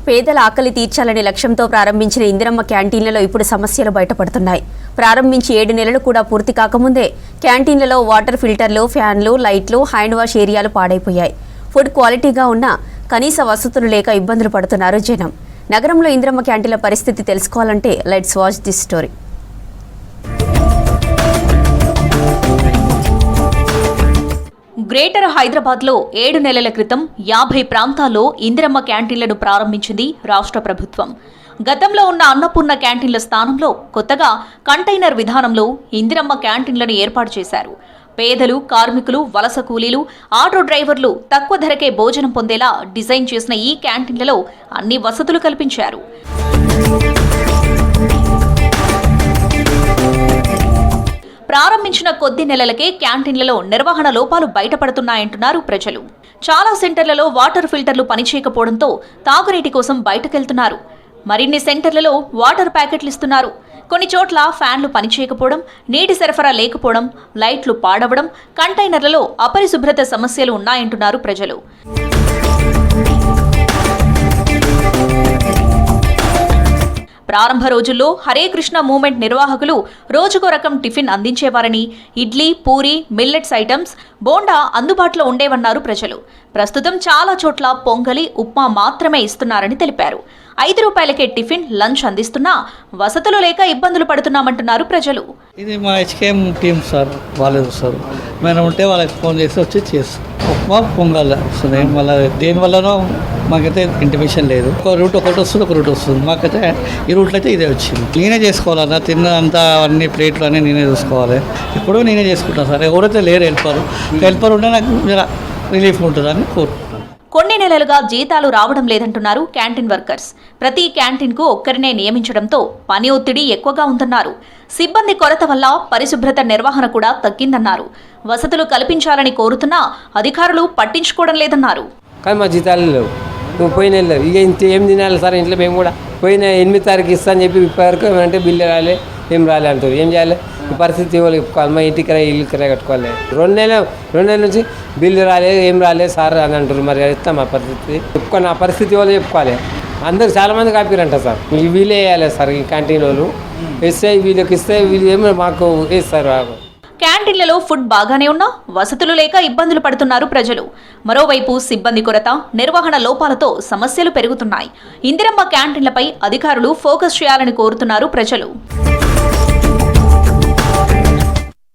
పేదల ఆకలి తీర్చాలనే లక్ష్యంతో ప్రారంభించిన ఇందిరమ్మ క్యాంటీన్లలో ఇప్పుడు సమస్యలు బయటపడుతున్నాయి. ప్రారంభించి 7 నెలలు కూడా పూర్తి కాకముందే క్యాంటీన్లలో వాటర్ ఫిల్టర్లు, ఫ్యాన్లు, లైట్లు, హ్యాండ్ వాష్ ఏరియాలు పాడైపోయాయి. ఫుడ్ క్వాలిటీగా ఉన్నా కనీస వసతులు లేక ఇబ్బందులు పడుతున్నారు జనం. నగరంలో ఇందిరమ్మ క్యాంటీన్ల పరిస్థితి తెలుసుకోవాలంటే let's watch this story. Greater హైదరాబాద్లో 7 నెలల క్రితం 50 ప్రాంతాల్లో ఇందిరమ్మ క్యాంటీన్లను ప్రారంభించింది రాష్ట్ర ప్రభుత్వం. గతంలో ఉన్న అన్నపూర్ణ క్యాంటీన్ల స్థానంలో కొత్తగా కంటైనర్ విధానంలో ఇందిరమ్మ క్యాంటీన్లను ఏర్పాటు చేశారు. పేదలు, కార్మికులు, వలస కూలీలు, ఆటో డ్రైవర్లు తక్కువ ధరకే భోజనం పొందేలా డిజైన్ చేసిన ఈ క్యాంటీన్లలో అన్ని వసతులు కల్పించారు. ప్రారంభించిన కొద్ది నెలలకే క్యాంటీన్లలో నిర్వహణ లోపాలు బయటపడుతున్నాయంటున్నారు ప్రజలు. చాలా సెంటర్లలో వాటర్ ఫిల్టర్లు పనిచేయకపోవడంతో తాగునీటి కోసం బయటకెళ్తున్నారు. మరిన్ని సెంటర్లలో వాటర్ ప్యాకెట్లు ఇస్తున్నారు. కొన్ని చోట్ల ఫ్యాన్లు పనిచేయకపోవడం, నీటి సరఫరా లేకపోవడం, లైట్లు పాడవడం, కంటైనర్లలో అపరిశుభ్రత సమస్యలు ఉన్నాయంటున్నారు ప్రజలు. ప్రారంభ రోజుల్లో హరే కృష్ణ మూవ్మెంట్ నిర్వాహకులు రోజుకో రకం టిఫిన్ అందించేవారని, ఇడ్లీ, పూరి, మిల్లెట్స్ ఐటమ్స్, బోండా అందుబాటులో ఉండేవన్నారు ప్రజలు. ప్రస్తుతం చాలా చోట్ల పొంగలి, ఉప్మా మాత్రమే ఇస్తున్నారని తెలిపారు. 5 రూపాయలకే టిఫిన్, లంచ్ అందిస్తున్నా వసతులు లేక ఇబ్బందులు పడుతున్నామంటున్నారు ప్రజలు. ఇది మా హెచ్కేఎం టీం సార్, వాళ్ళు సార్ మేము ఉంటే వాళ్ళకి ఫోన్ చేసి వచ్చి చేస్తాం. ఉప్మా, పొంగల్ వస్తుంది. మళ్ళీ దేనివల్లనో మాకైతే ఇంటిమేషన్ లేదు. ఒక రూట్ ఒకటి వస్తుంది, ఒక రూట్ వస్తుంది. మాకైతే ఈ రూట్లో అయితే ఇదే వచ్చింది. నేనే చేసుకోవాలన్నా, తిన్నంతా అన్ని ప్లేట్లు అన్నీ నేనే చూసుకోవాలి. ఇప్పుడు నేనే చేసుకుంటాను సార్. ఎవరైతే లేరు హెల్పర్ ఉంటే నాకు రిలీఫ్ ఉంటుందని కోరుకుంటున్నాను. కొన్ని నెలలుగా జీతాలు రావడం లేదంటున్నారు క్యాంటీన్ వర్కర్స్. ప్రతి క్యాంటీన్కు ఒక్కరినే నియమించడంతో పని ఒత్తిడి ఎక్కువగా ఉందన్నారు. సిబ్బంది కొరత వల్ల పరిశుభ్రత నిర్వహణ కూడా తగ్గిందన్నారు. వసతులు కల్పించాలని కోరుతున్నా అధికారులు పట్టించుకోవడం లేదన్నారు. కానీ మా జీతాలు లేవు, నువ్వు పోయిన లేవు. ఇక ఇంత ఏం తినాలి సార్? ఇంట్లో మేము కూడా పోయిన 8 తారీఖు ఇస్తా అని చెప్పి ఇప్పటివరకు ఏమంటే బిల్లు రాలే, ఏం రాలే అంటారు. ఏం చేయాలి? ఈ పరిస్థితి వాళ్ళు చెప్పుకోవాలి. మా ఇంటికి ఇల్లు కిరాయి కట్టుకోవాలి. 2 నెలల నుంచి బిల్లు రాలేదు, ఏం రాలేదు సార్ అని అంటారు. మరి ఇస్తాం ఆ పరిస్థితి చెప్పుకొని, ఆ పరిస్థితి వాళ్ళు చెప్పుకోవాలి. అందరికి చాలామంది కాపీరంట సార్. వీళ్ళే వేయాలి సార్. ఈ క్యాంటీన్ వాళ్ళు ఇస్తే వీళ్ళకి ఇస్తే వీళ్ళు ఏమో మాకు వేస్తారు. క్యాంటీన్లలో ఫుడ్ బాగానే ఉన్నా వసతులు లేక ఇబ్బందులు పడుతున్నారు ప్రజలు. మరోవైపు సిబ్బంది కొరత, నిర్వహణ లోపాలతో సమస్యలు పెరుగుతున్నాయి. ఇందిరమ్మ క్యాంటీన్లపై అధికారులు ఫోకస్ చేయాలని కోరుతున్నారు ప్రజలు.